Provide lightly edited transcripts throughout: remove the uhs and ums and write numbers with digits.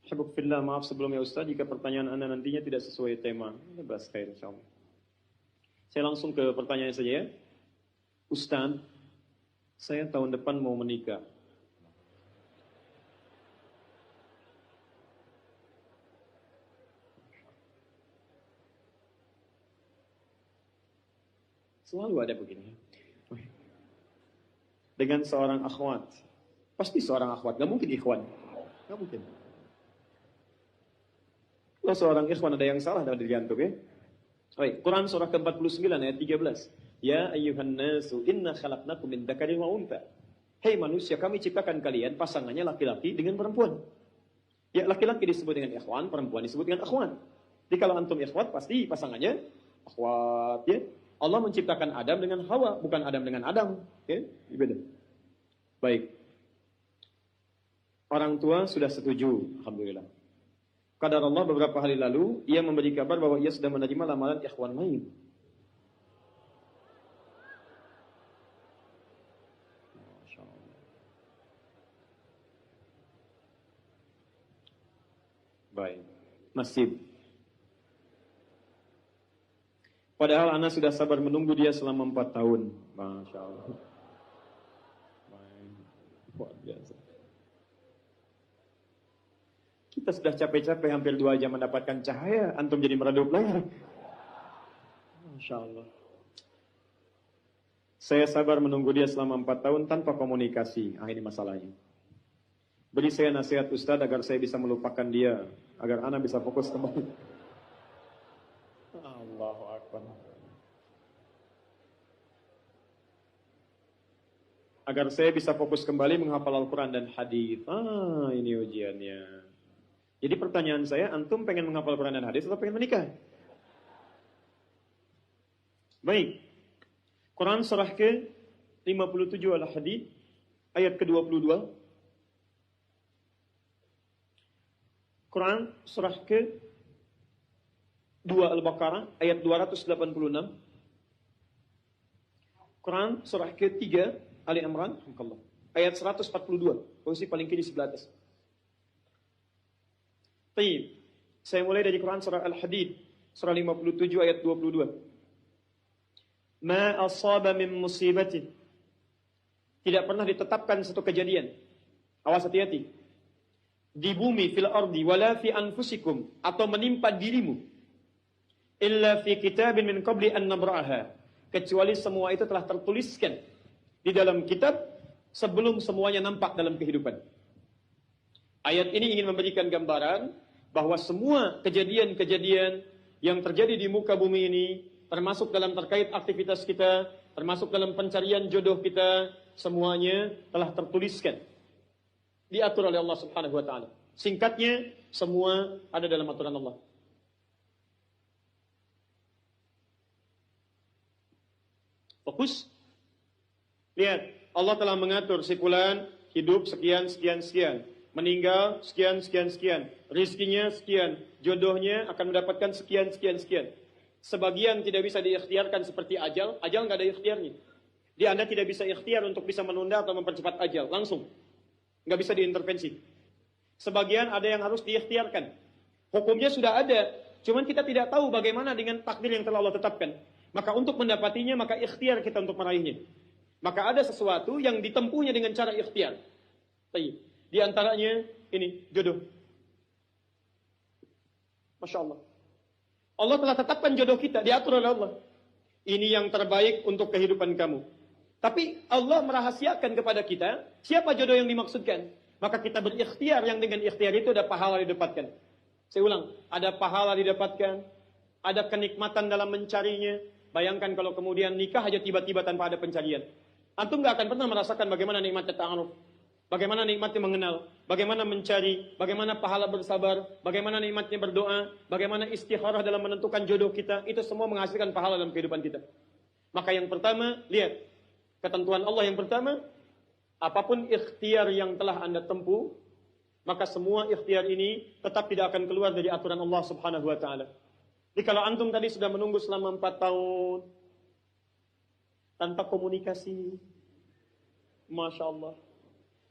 Habib fillah, maaf sebelumnya Ustaz jika pertanyaan Anda nantinya tidak sesuai tema. Ini bahas khair insyaallah. Saya langsung ke pertanyaan saja ya. Ustaz, saya tahun depan mau menikah. Selalu ada begini. Dengan seorang akhwat. Pasti seorang akhwat, gak mungkin ikhwan. Gak mungkin. Kalau seorang ikhwan ada yang salah dalam diri antum ya. Baik, Quran surah ke-49 ayat 13. Ya ayyuhan nasu inna khalaqnakum min dzakarin wa untha. Hei manusia, kami ciptakan kalian pasangannya laki-laki dengan perempuan. Ya, laki-laki disebut dengan ikhwan, perempuan disebut dengan akhwat. Jadi kalau antum ikhwat pasti pasangannya akhwat ya. Allah menciptakan Adam dengan Hawa, bukan Adam dengan Adam, ya. Beda. Baik. Orang tua sudah setuju, alhamdulillah. Qadar Allah beberapa hari lalu, ia memberi kabar bahwa ia sudah menerima lamaran ikhwan lain. Masya Allah. Baik. Nasib. Padahal anak sudah sabar menunggu dia selama 4 tahun. Masya Allah. Baik. Luar biasa. Kita sudah capek-capek hampir 2 jam mendapatkan cahaya, antum jadi meredup lagi. Masya Allah. Saya sabar menunggu dia selama 4 tahun tanpa komunikasi. Ini masalahnya. Beri saya nasihat Ustaz agar saya bisa melupakan dia, agar anak bisa fokus kembali. Allahu Akbar. Agar saya bisa fokus kembali menghafal Al-Quran dan hadis. Ini ujiannya. Jadi pertanyaan saya, antum pengen menghafal Al-Quran dan hadis atau pengen menikah? Baik. Quran surah ke-57 Al-Hadid, ayat ke-22. Quran surah ke-2 Al-Baqarah, ayat 286. Quran surah ke-3 Ali Imran, ayat 142. Posisi paling kiri sebelah atas. Baik. Saya mulai dari Quran surah Al-Hadid, surah 57 ayat 22. Ma asaba min musibatin. Tidak pernah ditetapkan satu kejadian. Awas hati-hati. Di bumi fil ardi wala fi anfusikum, atau menimpa dirimu, illa fi kitabin min qabli an nabra'aha, kecuali semua itu telah tertuliskan di dalam kitab sebelum semuanya nampak dalam kehidupan. Ayat ini ingin memberikan gambaran bahwa semua kejadian-kejadian yang terjadi di muka bumi ini, termasuk dalam terkait aktivitas kita, termasuk dalam pencarian jodoh kita, semuanya telah tertuliskan, diatur oleh Allah Subhanahu wa taala. Singkatnya, semua ada dalam aturan Allah. Fokus. Lihat, Allah telah mengatur si fulan hidup sekian sekian sekian, meninggal sekian sekian sekian, rizkinya sekian, jodohnya akan mendapatkan sekian sekian sekian. Sebagian tidak bisa diikhtiarkan seperti ajal nggak ada ikhtiarnya. Anda tidak bisa ikhtiar untuk bisa menunda atau mempercepat ajal, langsung. Nggak bisa diintervensi. Sebagian ada yang harus diikhtiarkan. Hukumnya sudah ada, cuman kita tidak tahu bagaimana dengan takdir yang telah Allah tetapkan. Maka untuk mendapatinya, maka ikhtiar kita untuk meraihnya. Maka ada sesuatu yang ditempuhnya dengan cara ikhtiar. Di antaranya ini, jodoh. Masya Allah. Allah telah tetapkan jodoh kita, diatur oleh Allah. Ini yang terbaik untuk kehidupan kamu. Tapi Allah merahasiakan kepada kita siapa jodoh yang dimaksudkan. Maka kita berikhtiar, yang dengan ikhtiar itu ada pahala didapatkan. Saya ulang, ada pahala didapatkan, ada kenikmatan dalam mencarinya. Bayangkan kalau kemudian nikah aja tiba-tiba tanpa ada pencarian. Antum gak akan pernah merasakan bagaimana nikmatnya ta'aruf, bagaimana nikmatnya mengenal, bagaimana mencari, bagaimana pahala bersabar, bagaimana nikmatnya berdoa, bagaimana istikharah dalam menentukan jodoh kita. Itu semua menghasilkan pahala dalam kehidupan kita. Maka yang pertama, lihat, ketentuan Allah yang pertama, apapun ikhtiar yang telah Anda tempuh, maka semua ikhtiar ini tetap tidak akan keluar dari aturan Allah Subhanahu wa taala. Jadi kalau antum tadi sudah menunggu selama 4 tahun tanpa komunikasi, Masya Allah,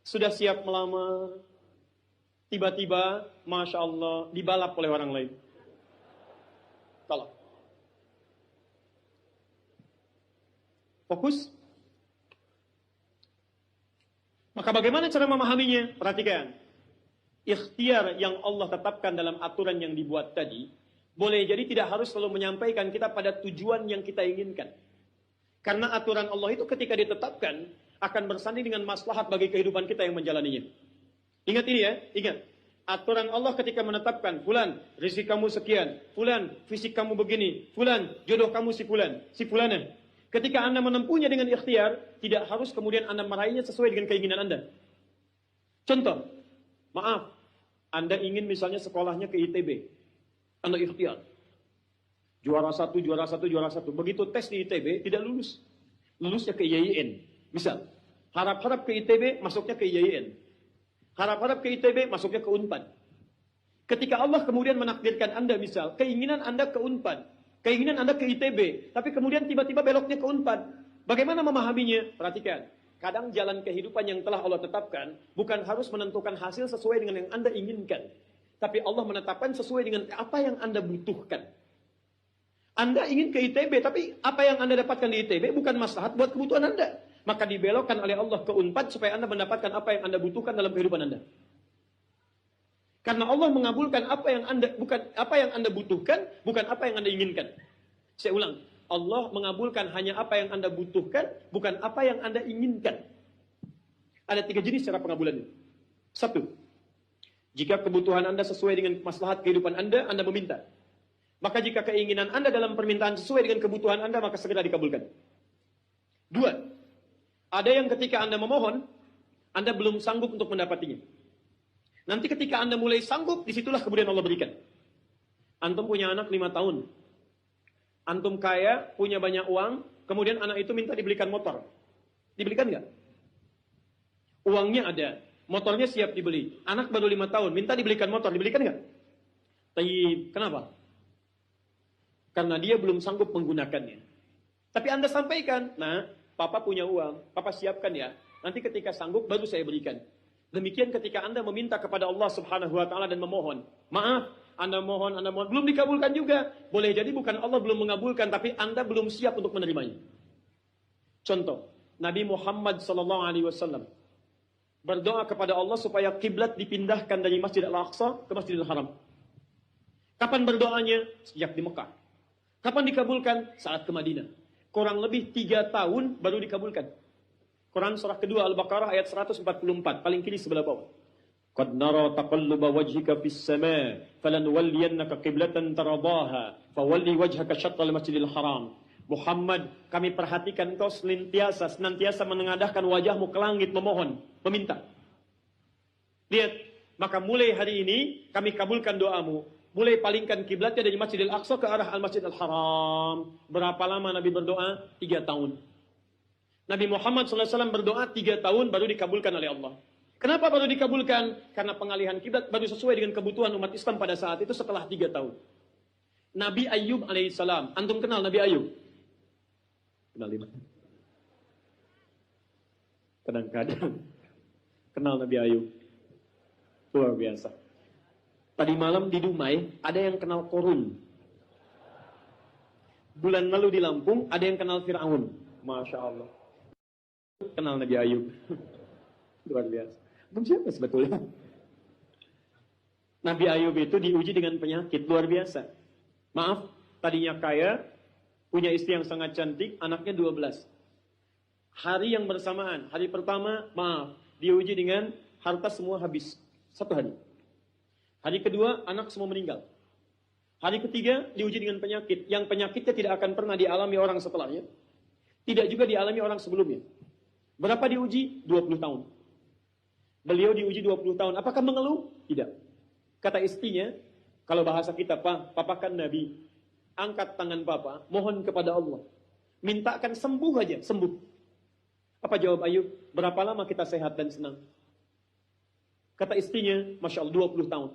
sudah siap melamar, Tiba-tiba, Masya Allah, dibalap oleh orang lain. Tolong. Fokus. Maka bagaimana cara memahaminya? Perhatikan. Ikhtiar yang Allah tetapkan dalam aturan yang dibuat tadi, boleh jadi tidak harus selalu menyampaikan kita pada tujuan yang kita inginkan. Karena aturan Allah itu ketika ditetapkan, akan bersanding dengan maslahat bagi kehidupan kita yang menjalaninya. Ingat ini ya, ingat. Aturan Allah ketika menetapkan, fulan, rezeki kamu sekian, fulan, fisik kamu begini, fulan, jodoh kamu si fulan, si fulana. Ketika Anda menempuhnya dengan ikhtiar, tidak harus kemudian Anda meraihnya sesuai dengan keinginan Anda. Contoh, maaf, Anda ingin misalnya sekolahnya ke ITB. Anda ikhtiar. Juara satu, juara satu, juara satu. Begitu tes di ITB, tidak lulus. Lulusnya ke IAIN. Misal, harap-harap ke ITB, masuknya ke IAIN. Harap-harap ke ITB, masuknya ke UNPAD. Ketika Allah kemudian menakdirkan Anda misal, keinginan Anda ke UNPAD, keinginan Anda ke ITB, tapi kemudian tiba-tiba beloknya ke UNPAD. Bagaimana memahaminya? Perhatikan. Kadang jalan kehidupan yang telah Allah tetapkan, bukan harus menentukan hasil sesuai dengan yang Anda inginkan. Tapi Allah menetapkan sesuai dengan apa yang Anda butuhkan. Anda ingin ke ITB, tapi apa yang Anda dapatkan di ITB bukan maslahat buat kebutuhan Anda. Maka dibelokkan oleh Allah ke UNPAD supaya Anda mendapatkan apa yang Anda butuhkan dalam kehidupan Anda. Karena Allah mengabulkan apa yang Anda butuhkan, bukan apa yang Anda inginkan. Saya ulang, Allah mengabulkan hanya apa yang Anda butuhkan, bukan apa yang Anda inginkan. Ada 3 jenis cara pengabulannya. 1, jika kebutuhan Anda sesuai dengan maslahat kehidupan Anda meminta. Maka jika keinginan Anda dalam permintaan sesuai dengan kebutuhan Anda, maka segera dikabulkan. 2, ada yang ketika Anda memohon, Anda belum sanggup untuk mendapatinya. Nanti ketika Anda mulai sanggup, disitulah kemudian Allah berikan. Antum punya anak 5 tahun. Antum kaya, punya banyak uang, kemudian anak itu minta dibelikan motor. Dibelikan nggak? Uangnya ada, motornya siap dibeli. Anak baru 5 tahun, minta dibelikan motor, dibelikan nggak? Kenapa? Karena dia belum sanggup menggunakannya. Tapi Anda sampaikan, nah, Papa punya uang, Papa siapkan ya. Nanti ketika sanggup baru saya berikan. Demikian ketika Anda meminta kepada Allah Subhanahu wa taala dan memohon. Maaf, Anda mohon, belum dikabulkan juga. Boleh jadi bukan Allah belum mengabulkan, tapi Anda belum siap untuk menerimanya. Contoh, Nabi Muhammad SAW berdoa kepada Allah supaya kiblat dipindahkan dari Masjid Al-Aqsa ke Masjidil Haram. Kapan berdoanya? Sejak di Mekah. Kapan dikabulkan? Saat ke Madinah. Kurang lebih 3 tahun baru dikabulkan. Quran surah kedua Al-Baqarah ayat 144, paling kiri sebelah bawah. Qad nara taqalluba wajhika fis sama' falanwalliyannaka qiblatan taradaha fawalli wajhaka syatrul Masjidil Haram. Muhammad, kami perhatikan engkau senantiasa menengadahkan wajahmu ke langit memohon, meminta. Lihat, maka mulai hari ini kami kabulkan doamu. Mulai palingkan kiblatnya dari Masjidil Aqsa ke arah Al-Masjidil Haram. Berapa lama Nabi berdoa? 3 tahun. Nabi Muhammad SAW berdoa 3 tahun baru dikabulkan oleh Allah. Kenapa baru dikabulkan? Karena pengalihan kiblat baru sesuai dengan kebutuhan umat Islam pada saat itu setelah 3 tahun. Nabi Ayub alaihissalam. Antum kenal Nabi Ayub? Kenal di mana? Kadang-kadang kenal Nabi Ayub. Luar biasa. Tadi malam di Dumai, ada yang kenal Korun. Bulan lalu di Lampung, ada yang kenal Fir'aun. Masya Allah. Kenal Nabi Ayub. Luar biasa. Siapa sebetulnya? Nabi Ayub itu diuji dengan penyakit. Luar biasa. Maaf, tadinya kaya, punya istri yang sangat cantik, anaknya 12. Hari yang bersamaan, hari pertama, maaf, diuji dengan harta semua habis. 1 hari. Hari kedua, anak semua meninggal. Hari ketiga, diuji dengan penyakit. Yang penyakitnya tidak akan pernah dialami orang setelahnya. Tidak juga dialami orang sebelumnya. Berapa diuji? 20 tahun. Beliau diuji 20 tahun. Apakah mengeluh? Tidak. Kata istrinya, kalau bahasa kita, Papa kan Nabi. Angkat tangan Papa, mohon kepada Allah. Mintakan sembuh aja, sembuh. Apa jawab Ayub? Berapa lama kita sehat dan senang? Kata istrinya, Masya Allah, 20 tahun.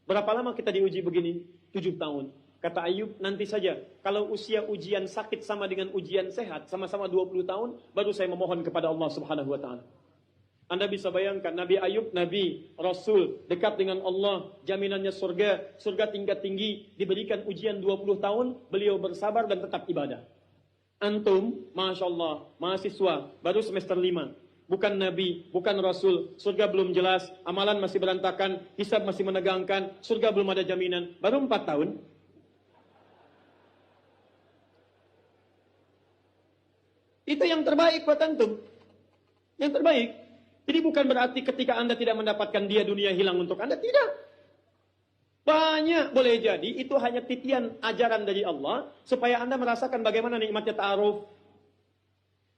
Berapa lama kita diuji begini? 7 tahun. Kata Ayub, nanti saja. Kalau usia ujian sakit sama dengan ujian sehat, sama-sama 20 tahun, baru saya memohon kepada Allah Subhanahu wa ta'ala. Anda bisa bayangkan Nabi Ayub, Nabi, Rasul, dekat dengan Allah, jaminannya surga, surga tingkat tinggi, diberikan ujian 20 tahun, beliau bersabar dan tetap ibadah. Antum, Masya Allah, mahasiswa, baru semester 5, bukan Nabi, bukan Rasul, surga belum jelas, amalan masih berantakan, hisab masih menegangkan, surga belum ada jaminan, baru 4 tahun. Itu yang terbaik buat antum. Yang terbaik. Jadi bukan berarti ketika Anda tidak mendapatkan dia, dunia hilang untuk Anda. Tidak. Banyak boleh jadi itu hanya titian ajaran dari Allah supaya Anda merasakan bagaimana nikmatnya ta'aruf.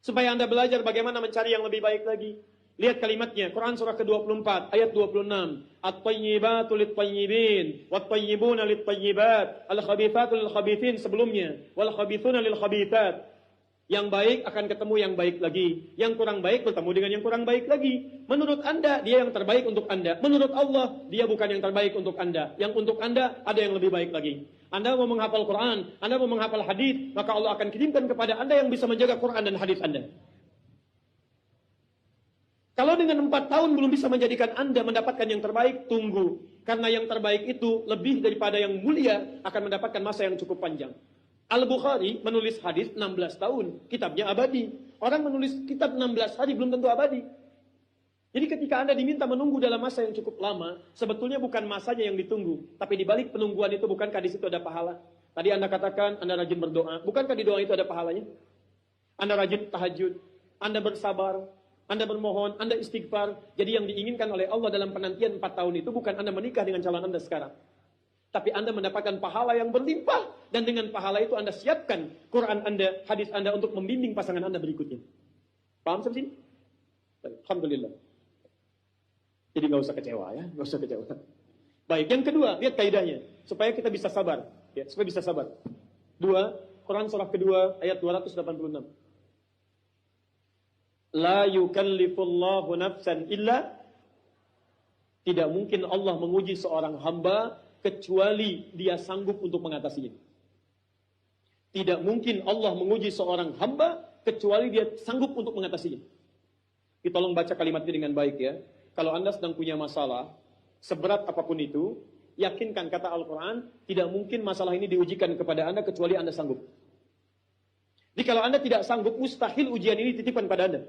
Supaya Anda belajar bagaimana mencari yang lebih baik lagi. Lihat kalimatnya, Quran surah ke-24 ayat 26. At-tayyibatu lit-tayyibin, wat-tayyibuna lit-tayyibat, al-khabithatu lil-khabithin sebelumnya, wal-khabithuna lil-khabithat. Yang baik akan ketemu yang baik lagi. Yang kurang baik bertemu dengan yang kurang baik lagi. Menurut Anda, dia yang terbaik untuk Anda. Menurut Allah, dia bukan yang terbaik untuk Anda. Yang untuk Anda, ada yang lebih baik lagi. Anda mau menghafal Quran, Anda mau menghafal hadis, maka Allah akan kirimkan kepada Anda yang bisa menjaga Quran dan hadis Anda. Kalau dengan 4 tahun belum bisa menjadikan Anda mendapatkan yang terbaik, tunggu. Karena yang terbaik itu lebih daripada yang mulia akan mendapatkan masa yang cukup panjang. Al-Bukhari menulis hadis 16 tahun, kitabnya abadi. Orang menulis kitab 16 hari belum tentu abadi. Jadi ketika Anda diminta menunggu dalam masa yang cukup lama, sebetulnya bukan masanya yang ditunggu, tapi di balik penungguan itu bukankah di situ ada pahala? Tadi Anda katakan Anda rajin berdoa, bukankah di doa itu ada pahalanya? Anda rajin tahajud, Anda bersabar, Anda bermohon, Anda istighfar. Jadi yang diinginkan oleh Allah dalam penantian 4 tahun itu bukan Anda menikah dengan calon Anda sekarang. Tapi Anda mendapatkan pahala yang berlimpah. Dan dengan pahala itu Anda siapkan Quran Anda, hadis Anda untuk membimbing pasangan Anda berikutnya. Paham sampai sini? Alhamdulillah. Jadi nggak usah kecewa ya, nggak usah kecewa. Baik, yang kedua, lihat kaidahnya. Supaya kita bisa sabar. Ya, supaya bisa sabar. 2, Quran surah kedua, ayat 286. La yukallifullahu nafsan illa. Tidak mungkin Allah menguji seorang hamba kecuali dia sanggup untuk mengatasinya. Tidak mungkin Allah menguji seorang hamba kecuali dia sanggup untuk mengatasinya. Kita tolong baca kalimat ini dengan baik ya. Kalau Anda sedang punya masalah, seberat apapun itu, yakinkan kata Al-Quran, tidak mungkin masalah ini diujikan kepada Anda kecuali Anda sanggup. Jadi kalau Anda tidak sanggup, mustahil ujian ini dititipkan pada Anda.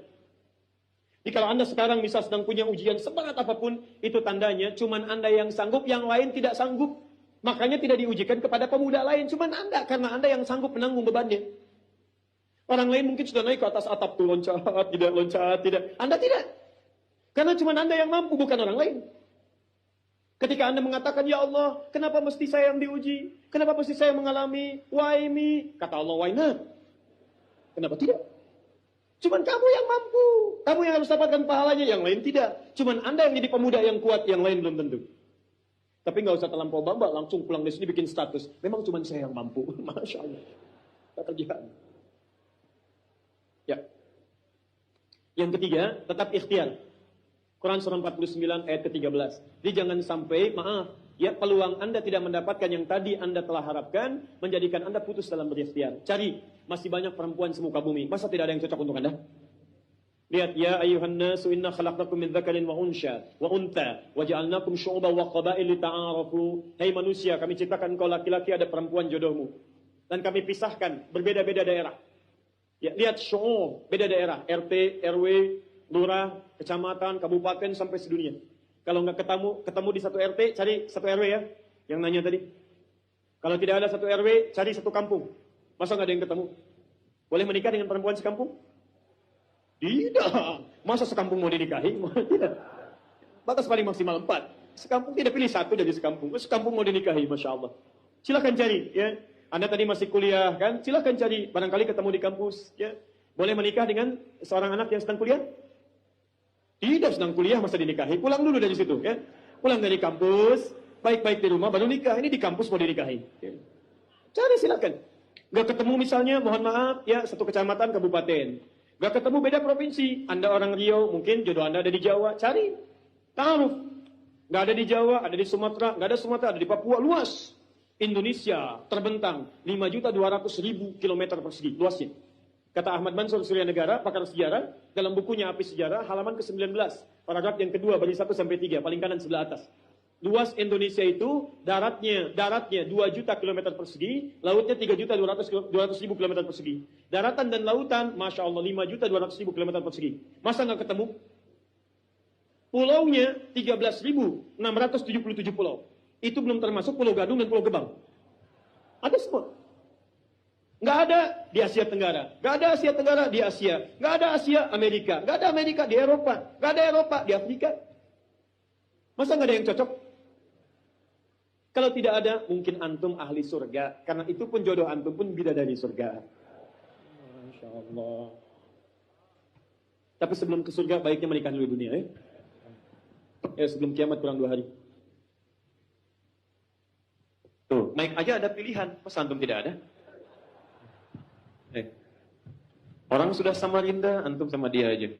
Jadi kalau Anda sekarang misal sedang punya ujian seberat apapun, itu tandanya cuman Anda yang sanggup, yang lain tidak sanggup. Makanya tidak diujikan kepada pemuda lain, cuman Anda, karena Anda yang sanggup menanggung bebannya. Orang lain mungkin sudah naik ke atas atap tuh, loncat, tidak. Anda tidak. Karena cuman Anda yang mampu, bukan orang lain. Ketika Anda mengatakan, ya Allah, kenapa mesti saya yang diuji? Kenapa mesti saya mengalami? Why me? Kata Allah, why not? Kenapa tidak? Cuman kamu yang mampu. Kamu yang harus dapatkan pahalanya, yang lain tidak. Cuman Anda yang jadi pemuda yang kuat, yang lain belum tentu. Tapi nggak usah terlampau bamba, langsung pulang dari sini bikin status. Memang cuma saya yang mampu. Masya Allah. Tak kerjaan. Ya. Yang ketiga, tetap ikhtiar. Quran surah 49 ayat ke-13. Jadi jangan sampai, maaf, ya peluang Anda tidak mendapatkan yang tadi Anda telah harapkan, menjadikan Anda putus dalam berikhtiar. Cari, masih banyak perempuan semuka bumi. Masa tidak ada yang cocok untuk Anda? Lihat, ya ayuhan nasu inna khalaqnakum min dzakarin wa untha wa ja'alnakum syu'uban wa qabail lita'arafu. Hai manusia, kami ciptakan kau laki-laki, ada perempuan jodohmu. Dan kami pisahkan berbeda-beda daerah. Ya, lihat syu'ub, beda daerah, RT, RW, lurah, kecamatan, kabupaten sampai sedunia. Kalau nggak ketemu di satu RT, cari satu RW ya. Yang nanya tadi. Kalau tidak ada satu RW, cari satu kampung. Masa nggak ada yang ketemu? Boleh menikah dengan perempuan sekampung? Tidak. Masa sekampung mau dinikahi? Tidak. Batas paling maksimal 4. Sekampung tidak pilih satu dari sekampung. Sekampung mau dinikahi, Masya Allah. Silahkan cari. Ya. Anda tadi masih kuliah kan? Silahkan cari. Barangkali ketemu di kampus. Ya. Boleh menikah dengan seorang anak yang sedang kuliah? Tidak, sedang kuliah masa dinikahi. Pulang dulu dari situ. Ya. Pulang dari kampus. Baik-baik di rumah baru nikah. Ini di kampus mau dinikahi. Ya. Cari silakan. Gak ketemu misalnya, mohon maaf, ya satu kecamatan, kabupaten. Gak ketemu beda provinsi. Anda orang Riau, mungkin jodoh Anda ada di Jawa. Cari. Ta'aruf. Gak ada di Jawa, ada di Sumatera. Gak ada Sumatera, ada di Papua. Luas. Indonesia terbentang 5.200.000 km persegi. Luasnya. Kata Ahmad Mansur Surya Negara, pakar sejarah, dalam bukunya Api Sejarah, halaman ke-19, paragraf yang kedua, baris 1 sampai 3, paling kanan sebelah atas. Luas Indonesia itu daratnya 2 juta kilometer persegi, lautnya 3.200.000 kilometer persegi. Daratan dan lautan, Masya Allah, 5.200.000 kilometer persegi. Masa nggak ketemu? Pulaunya 13.677 pulau. Itu belum termasuk Pulau Gadung dan Pulau Gebang. Ada semua. Nggak ada di Asia Tenggara. Nggak ada Asia Tenggara di Asia. Nggak ada Asia Amerika. Nggak ada Amerika di Eropa. Nggak ada Eropa di Afrika. Masa nggak ada yang cocok? Kalau tidak ada, mungkin antum ahli surga. Karena itu pun jodoh antum pun bidadari surga. Masya Allah. Tapi sebelum ke surga, baiknya menikah dulu di dunia. Ya, sebelum kiamat kurang 2 hari. Tuh, naik aja ada pilihan. Masa antum tidak ada? Orang sudah Samarinda, antum sama dia aja.